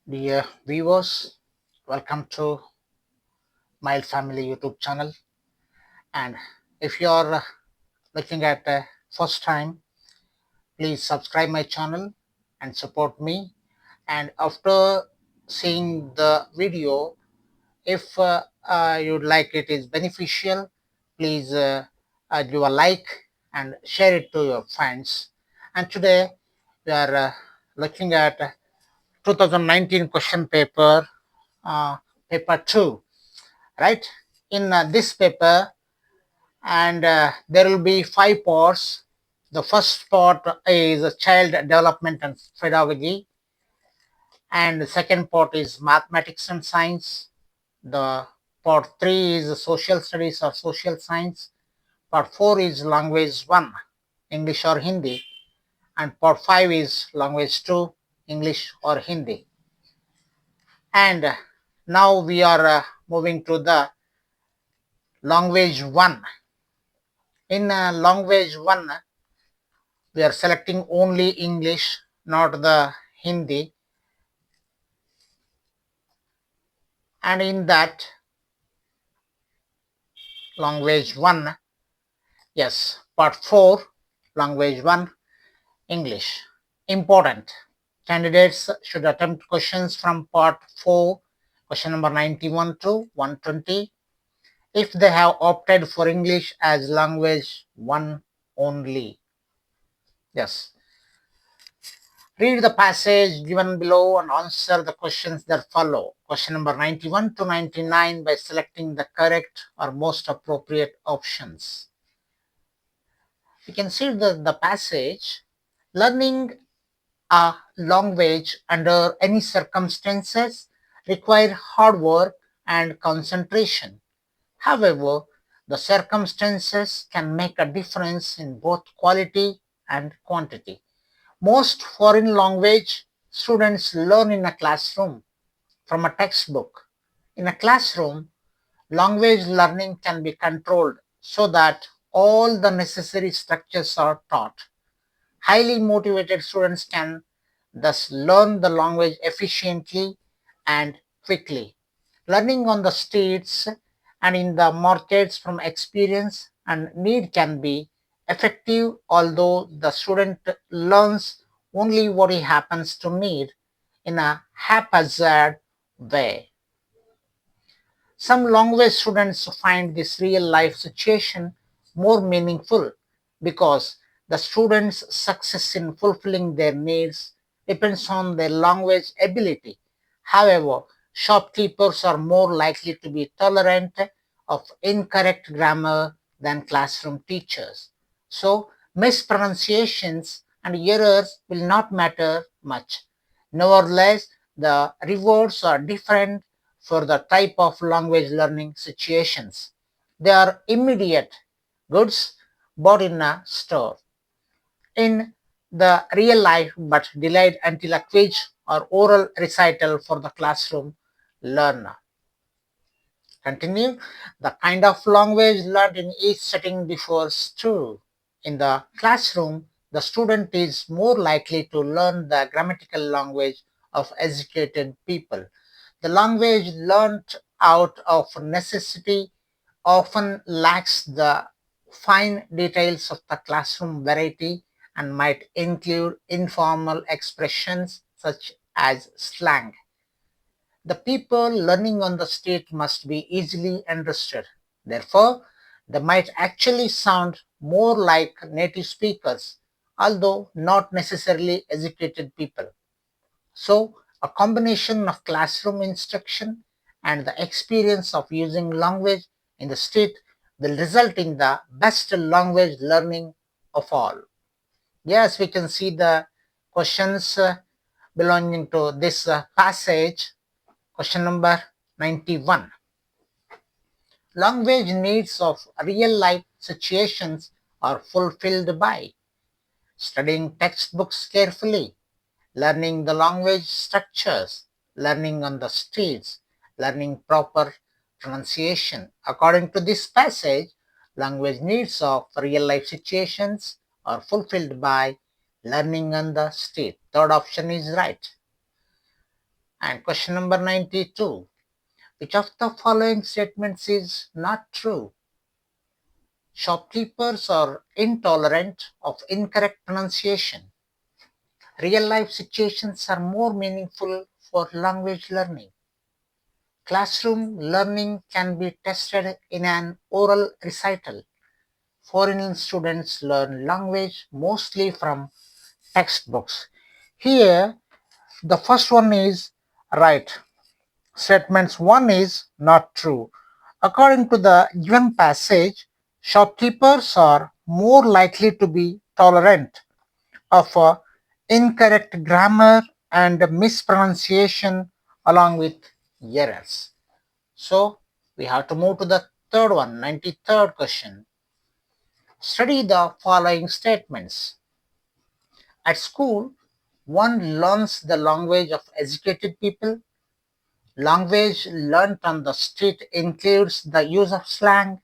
Dear viewers, welcome to my family YouTube channel. And if you are looking at first time, please subscribe my channel and support me. And after seeing the video, if you'd like it is beneficial, please do a like and share it to your friends. And today we are looking at 2019 question paper, paper 2, right? In this paper, and there will be 5 parts. The first part is child development and pedagogy, and the second part is mathematics and science. The part 3 is social studies or social science. Part 4 is language 1, English or Hindi, and part 5 is language 2, English or Hindi. And now we are moving to the language 1. In language 1, we are selecting only English, not the Hindi. And in that language 1, yes, part 4, language 1, English. Important. Candidates should attempt questions from part 4, question number 91 to 120, if they have opted for English as language 1 only. Yes. Read the passage given below and answer the questions that follow. Question number 91 to 99 by selecting the correct or most appropriate options. You can see the passage. Learning a language under any circumstances require hard work and concentration. However, the circumstances can make a difference in both quality and quantity. Most foreign language students learn in a classroom from a textbook. In a classroom, language learning can be controlled so that all the necessary structures are taught. Highly motivated students can thus learn the language efficiently and quickly. Learning on the streets and in the markets from experience and need can be effective, although the student learns only what he happens to need in a haphazard way. Some language students find this real life situation more meaningful because the students' success in fulfilling their needs depends on their language ability. However, shopkeepers are more likely to be tolerant of incorrect grammar than classroom teachers. So, mispronunciations and errors will not matter much. Nevertheless, the rewards are different for the type of language learning situations. They are immediate goods bought in a store in the real life but delayed until a quiz or oral recital for the classroom learner. Continue. The kind of language learned in each setting differs too. In the classroom, the student is more likely to learn the grammatical language of educated people. The language learnt out of necessity often lacks the fine details of the classroom variety and might include informal expressions such as slang. The people learning on the street must be easily understood. Therefore, they might actually sound more like native speakers, although not necessarily educated people. So, a combination of classroom instruction and the experience of using language in the street will result in the best language learning of all. Yes, we can see the questions belonging to this passage. Question number 91. Language needs of real life situations are fulfilled by studying textbooks carefully, learning the language structures, learning on the streets, learning proper pronunciation. According to this passage, language needs of real life situations are fulfilled by learning on the street. Third option is right. And question number 92. Which of the following statements is not true? Shopkeepers are intolerant of incorrect pronunciation. Real life situations are more meaningful for language learning. Classroom learning can be tested in an oral recital. Foreign students learn language mostly from textbooks. Here, the first one is right. Statements 1 is not true. According to the given passage, shopkeepers are more likely to be tolerant of incorrect grammar and mispronunciation along with errors. So, we have to move to the third one, 93rd question. Study the following statements. At school, one learns the language of educated people. Language learnt on the street includes the use of slang.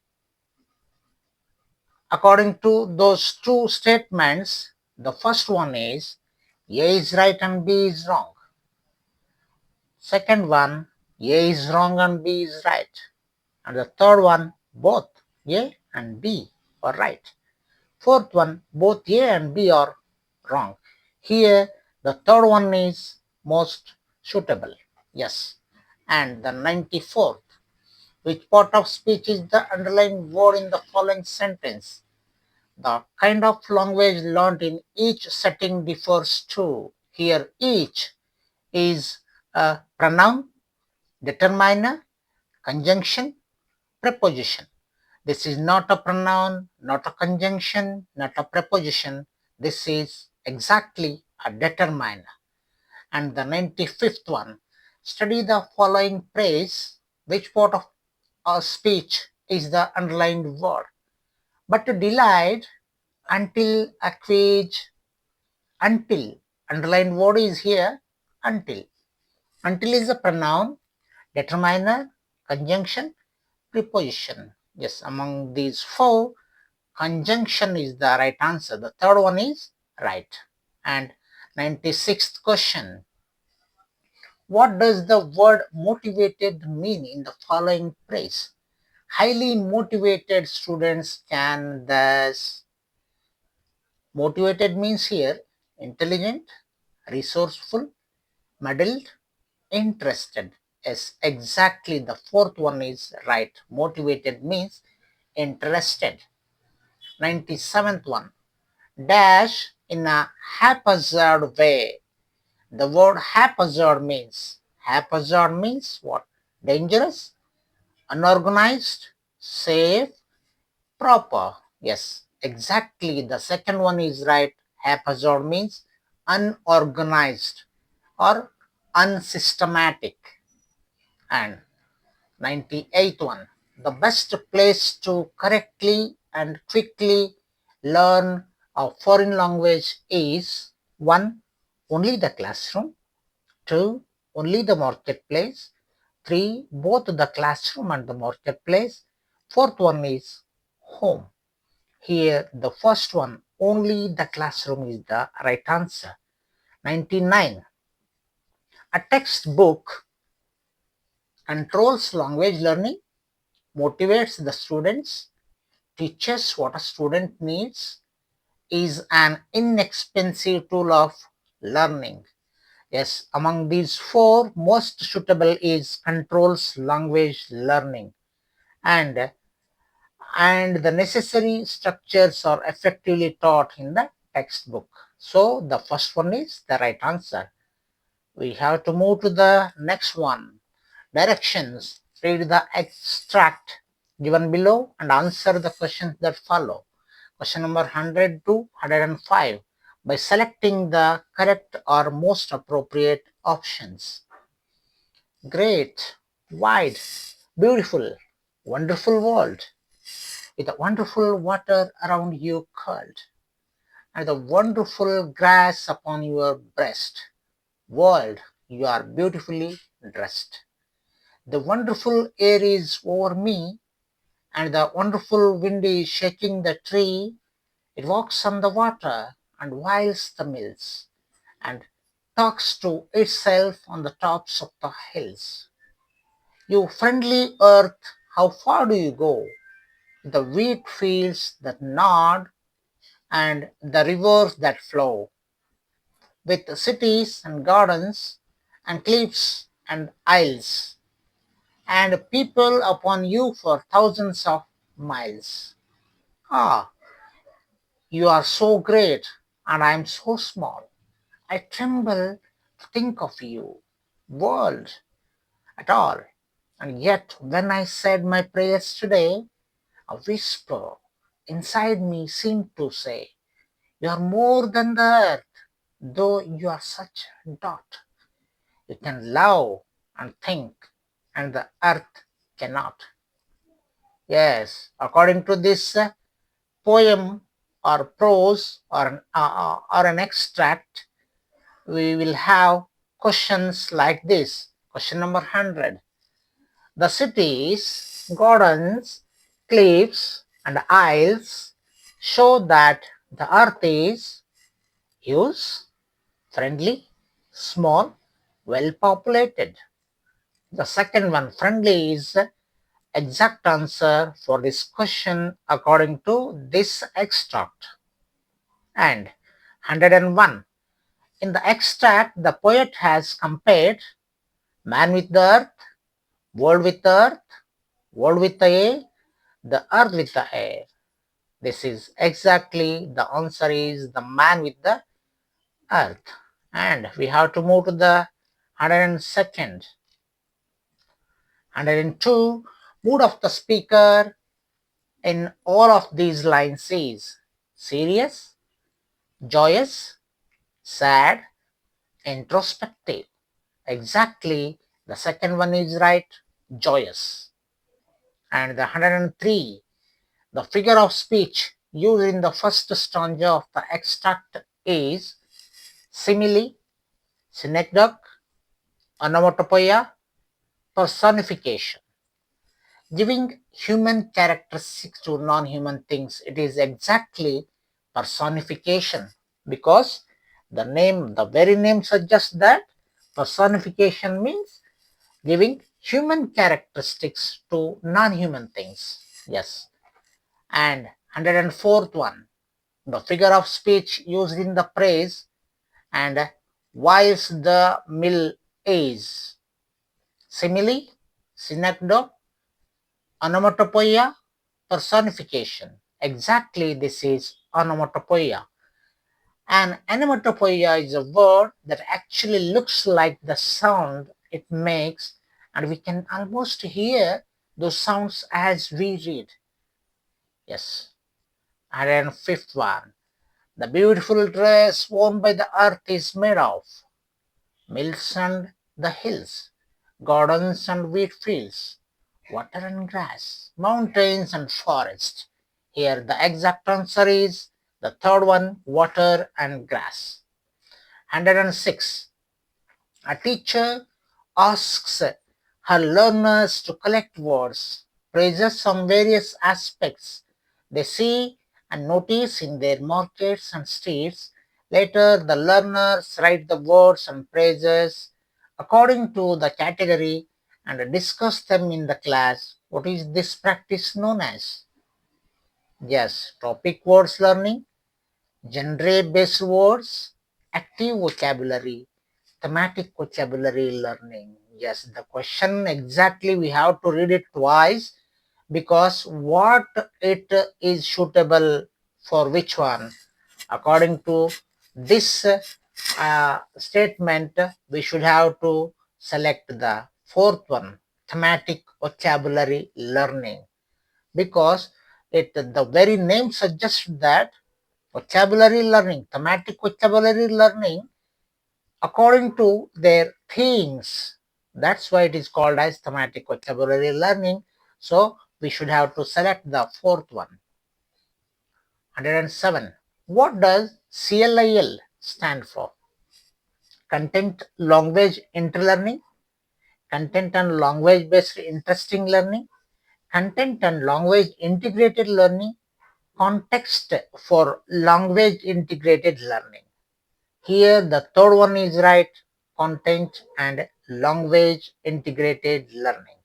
According to those two statements, the first one is A is right and B is wrong. Second one, A is wrong and B is right. And the third one, both A and B are right. Fourth one, both A and B are wrong. Here, the third one is most suitable. Yes. And the 94th. Which part of speech is the underlying word in the following sentence? The kind of language learned in each setting differs too. Here, each is a pronoun, determiner, conjunction, preposition. This is not a pronoun, not a conjunction, not a preposition. This is exactly a determiner. And the 95th one, study the following phrase. Which part of a speech is the underlined word? But to delight until acquage, until. Underlined word is here, until. Until is a pronoun, determiner, conjunction, preposition. Yes, among these four, conjunction is the right answer. The third one is right. And 96th question. What does the word motivated mean in the following phrase? Highly motivated students can thus. Motivated means here intelligent, resourceful, muddled, interested. Yes, exactly the fourth one is right. Motivated means interested. 97th one. Dash in a haphazard way. The word haphazard means what? Dangerous, unorganized, safe, proper. Yes, exactly. The second one is right. Haphazard means unorganized or unsystematic. And 98th one. The best place to correctly and quickly learn a foreign language is 1. Only the classroom. 2. Only the marketplace. 3. Both the classroom and the marketplace. Fourth one is home. Here, the first one, only the classroom is the right answer. 99. A textbook controls language learning, motivates the students, teaches what a student needs, is an inexpensive tool of learning. Yes, among these four, most suitable is controls language learning. And the necessary structures are effectively taught in the textbook. So the first one is the right answer. We have to move to the next one. Directions. Read the extract given below and answer the questions that follow. Question number 100 to 105 by selecting the correct or most appropriate options. Great, wide, beautiful, wonderful world with a wonderful water around you curled and the wonderful grass upon your breast. World, you are beautifully dressed. The wonderful air is over me, and the wonderful wind is shaking the tree. It walks on the water and whiles the mills. And talks to itself on the tops of the hills. You friendly earth, how far do you go? The wheat fields that nod and the rivers that flow, with cities and gardens and cliffs and isles, and people upon you for thousands of miles. Ah, you are so great, and I am so small. I tremble to think of you, world, at all. And yet, when I said my prayers today, a whisper inside me seemed to say, you are more than the earth, though you are such a dot. You can love and think, and the earth cannot. Yes, according to this poem or prose or an extract, we will have questions like this. Question number 100. The cities, gardens, cliffs, and isles show that the earth is huge, friendly, small, well populated. The second one, friendly, is the exact answer for this question according to this extract. And 101. In the extract, the poet has compared man with the earth, world with the earth, world with the air, the earth with the air. This is exactly the answer is the man with the earth. And we have to move to the 102nd. 102. Mood of the speaker in all of these lines is serious, joyous, sad, introspective. Exactly, the second one is right, joyous. And the 103, the figure of speech used in the first stanza of the extract is simile, synecdoche, onomatopoeia, personification. Giving human characteristics to non-human things, it is exactly personification, because the very name suggests that personification means giving human characteristics to non-human things. Yes. And 104th one, the figure of speech used in the praise and whilst the mill is simile, synecdoche, onomatopoeia, personification. Exactly, this is onomatopoeia. An onomatopoeia is a word that actually looks like the sound it makes, and we can almost hear those sounds as we read. Yes. And then fifth one. The beautiful dress worn by the earth is made of mills and the hills, gardens and wheat fields, water and grass, mountains and forests. Here the exact answer is the third one, water and grass. 106. A teacher asks her learners to collect words, praises some various aspects they see and notice in their markets and streets. Later, the learners write the words and praises according to the category and discuss them in the class. What is this practice known as? Yes, topic words learning, genre-based words, active vocabulary, thematic vocabulary learning. Yes, the question exactly we have to read it twice, because what it is suitable for which one. According to this statement, we should have to select the fourth one, thematic vocabulary learning, because the very name suggests that vocabulary learning, thematic vocabulary learning according to their themes. That's why it is called as thematic vocabulary learning. So we should have to select the fourth one. 107. What does CLIL stand for? Content language interlearning, content and language based interesting learning, content and language integrated learning, context for language integrated learning. Here the third one is right, content and language integrated learning.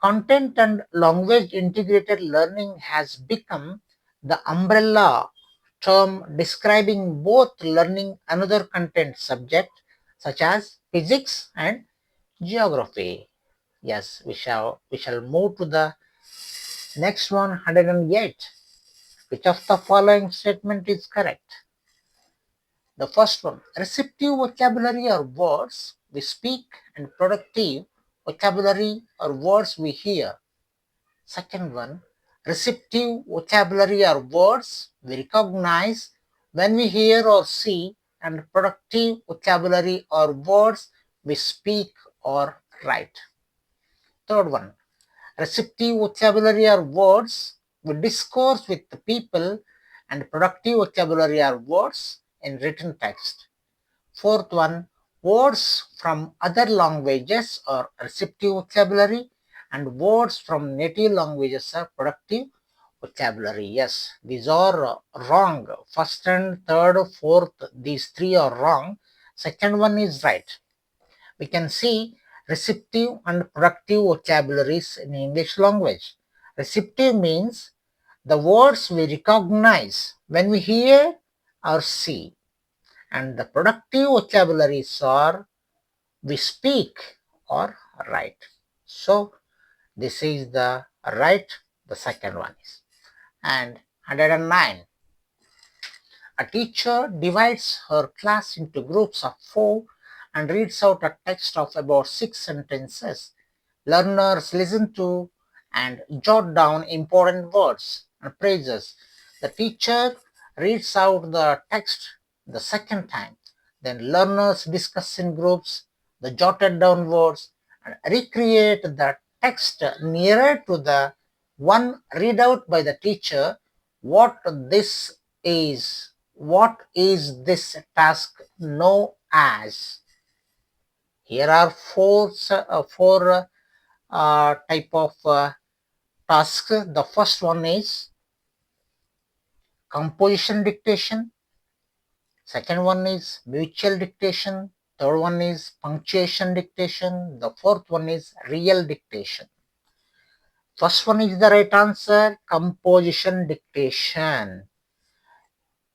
Content and language integrated learning has become the umbrella term describing both learning another content subject such as physics and geography. Yes, we shall move to the next one, 108. Which of the following statement is correct? The first one, receptive vocabulary are words we speak and productive vocabulary are words we hear. Second one, receptive vocabulary are words we recognize when we hear or see, and productive vocabulary are words we speak or write. Third one, receptive vocabulary are words we discourse with the people, and productive vocabulary are words in written text. Fourth one, words from other languages are receptive vocabulary, and words from native languages are productive vocabulary. Yes, these are wrong. First and third, fourth, these three are wrong. Second one is right. We can see receptive and productive vocabularies in English language. Receptive means the words we recognize when we hear or see, and the productive vocabularies are we speak or write. So this is the right, the second one is. And 109. A teacher divides her class into groups of 4 and reads out a text of about 6 sentences. Learners listen to and jot down important words and phrases. The teacher reads out the text the second time. Then learners discuss in groups the jotted down words and recreate the text nearer to the one read out by the teacher. What is this task known as? Here are four type of tasks. The first one is composition dictation. Second one is mutual dictation. Third one is punctuation dictation. The fourth one is real dictation. First one is the right answer, composition dictation.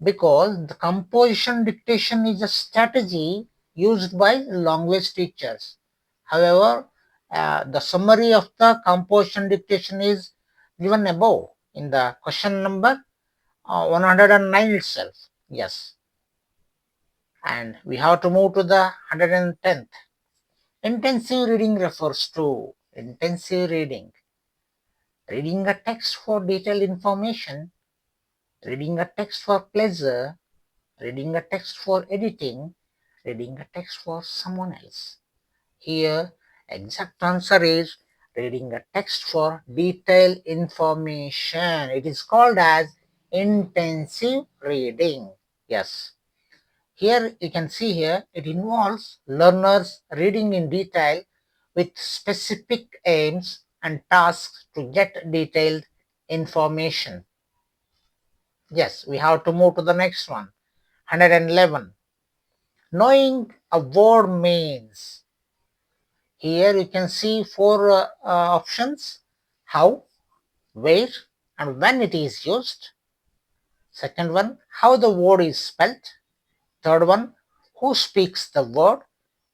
Because the composition dictation is a strategy used by language teachers. However, the summary of the composition dictation is given above in the question number 109 itself. Yes. And we have to move to the 110th. Intensive reading refers to intensive reading. Reading a text for detailed information, reading a text for pleasure, reading a text for editing, reading a text for someone else. Here, exact answer is reading a text for detailed information. It is called as intensive reading. Yes. Here you can see here it involves learners reading in detail with specific aims and tasks to get detailed information. Yes, we have to move to the next one. 111. Knowing a word means. Here you can see four options: how, where, and when it is used. Second one, how the word is spelled. Third one, who speaks the word.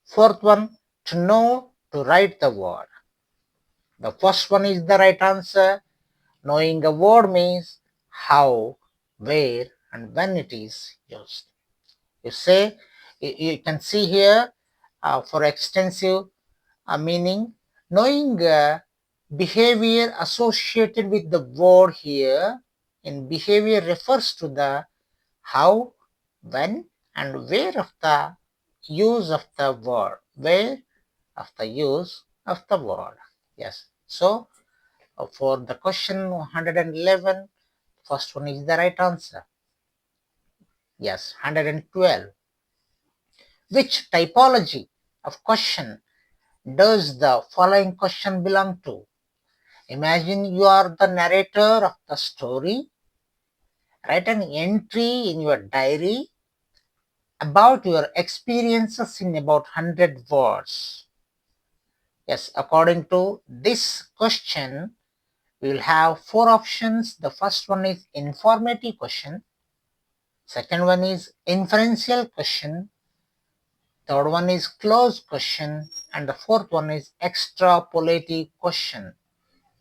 Fourth one, to know to write the word. The first one is the right answer. Knowing a word means how, where, and when it is used. You can see here for extensive meaning, knowing behavior associated with the word here in behavior refers to the how, when, and where of the use of the word. Where of the use of the word. Yes. So for the question 111, first one is the right answer. Yes. 112. Which typology of question does the following question belong to? Imagine you are the narrator of the story. Write an entry in your diary. about your experiences in about 100 words. Yes, according to this question, we will have four options. The first one is informative question. Second one is inferential question. Third one is closed question. And the fourth one is extrapolative question.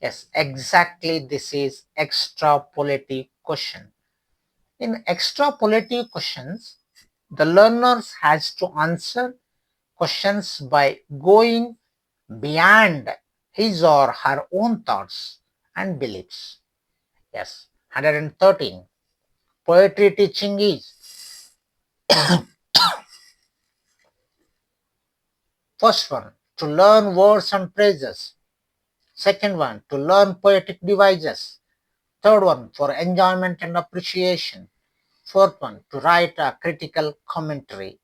Yes, exactly, this is extrapolative question. In extrapolative questions, the learners has to answer questions by going beyond his or her own thoughts and beliefs. Yes, 113. Poetry teaching is first one, to learn words and phrases. Second one, to learn poetic devices. Third one, for enjoyment and appreciation. Fourth one, to write a critical commentary.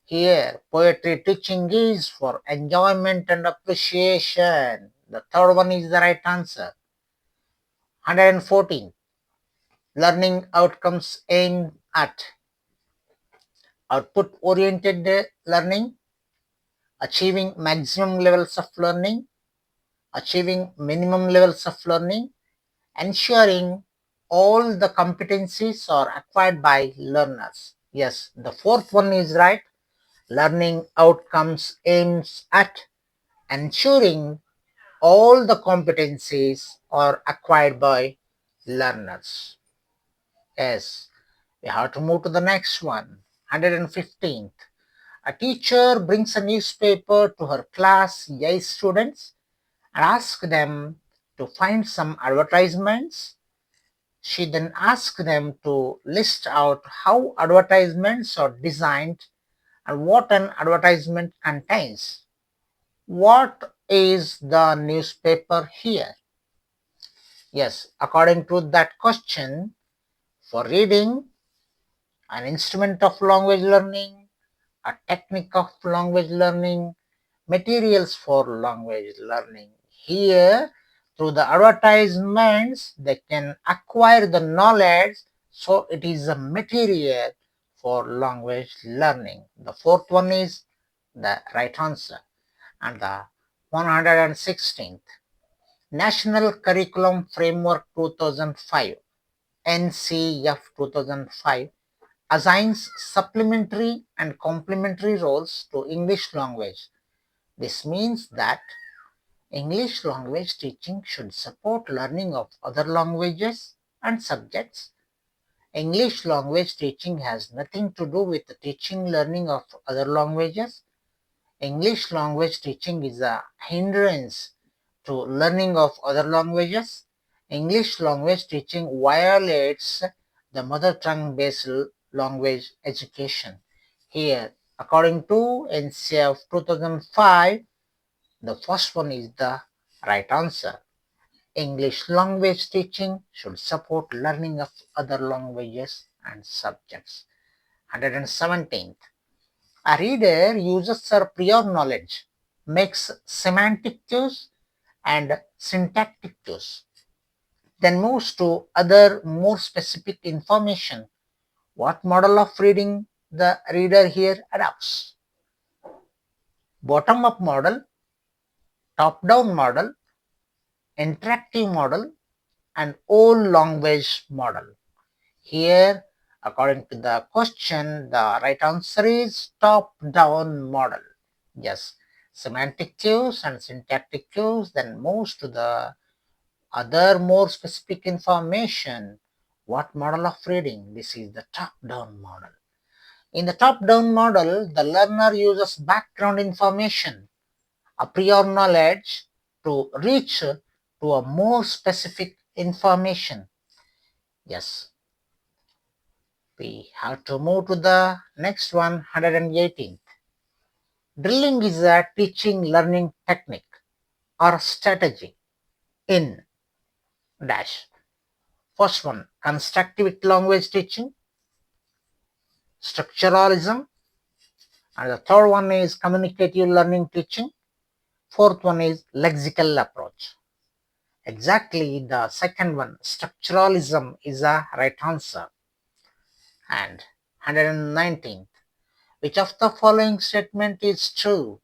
Here, poetry teaching is for enjoyment and appreciation. The third one is the right answer. 114. Learning outcomes aimed at output oriented learning, achieving maximum levels of learning, achieving minimum levels of learning, ensuring all the competencies are acquired by learners. Yes, the fourth one is right. Learning outcomes aims at ensuring all the competencies are acquired by learners. Yes, we have to move to the next one. 115th. A teacher brings a newspaper to her class, 8 students, and asks them to find some advertisements. She then asks them to list out how advertisements are designed and what an advertisement contains. What is the newspaper here? Yes, according to that question, for reading, an instrument of language learning, a technique of language learning, materials for language learning. Here, through the advertisements, they can acquire the knowledge, so it is a material for language learning. The fourth one is the right answer. And the 116th, National Curriculum Framework 2005, NCF 2005, assigns supplementary and complementary roles to English language. This means that English language teaching should support learning of other languages and subjects. English language teaching has nothing to do with the teaching learning of other languages. English language teaching is a hindrance to learning of other languages. English language teaching violates the mother tongue based language education. Here, according to NCF 2005, the first one is the right answer. English language teaching should support learning of other languages and subjects. 117th. A reader uses her prior knowledge, makes semantic cues and syntactic cues, then moves to other more specific information. What model of reading the reader here adopts? Bottom-up model, top-down model, interactive model, and whole language model. Here, according to the question, the right answer is top-down model. Yes, semantic cues and syntactic cues then moves to the other more specific information. What model of reading? This is the top-down model. In the top-down model, the learner uses background information, a prior knowledge to reach to a more specific information. Yes, we have to move to the next one, 118th. Drilling is a teaching learning technique or strategy in dash. First one, constructive language teaching, structuralism, and the third one is communicative learning teaching. Fourth one is lexical approach. Exactly, the second one, structuralism, is a right answer. And 119th, Which of the following statement is true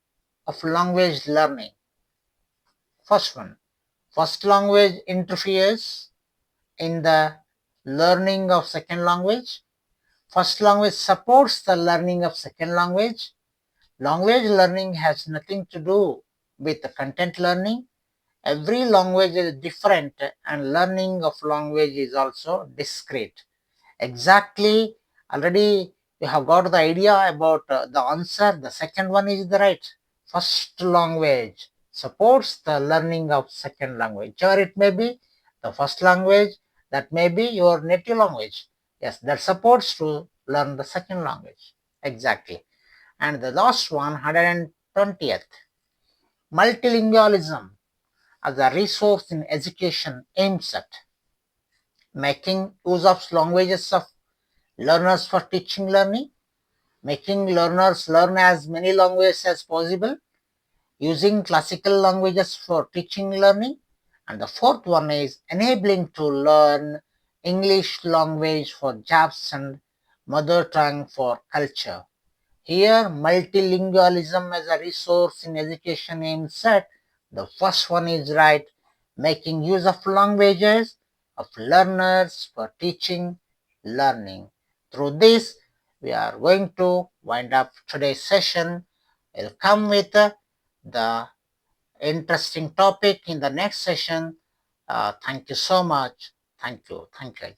of language learning? First one, first language interferes in the learning of second language. First language supports the learning of second language. Language learning has nothing to do with the content learning. Every language is different and learning of language is also discrete. Exactly, already you have got the idea about the answer. The second one is the right. First language supports the learning of second language, or it may be the first language, that may be your native language. Yes, that supports to learn the second language. Exactly. And the last one, 120th, multilingualism as a resource in education aims at making use of languages of learners for teaching learning, making learners learn as many languages as possible, using classical languages for teaching learning, and the fourth one is enabling to learn English language for jobs and mother tongue for culture. Here, multilingualism as a resource in education aims at the first one is right, making use of languages of learners for teaching learning. Through this, we are going to wind up today's session. We'll come with the interesting topic in the next session. Thank you so much. Thank you. Thank you.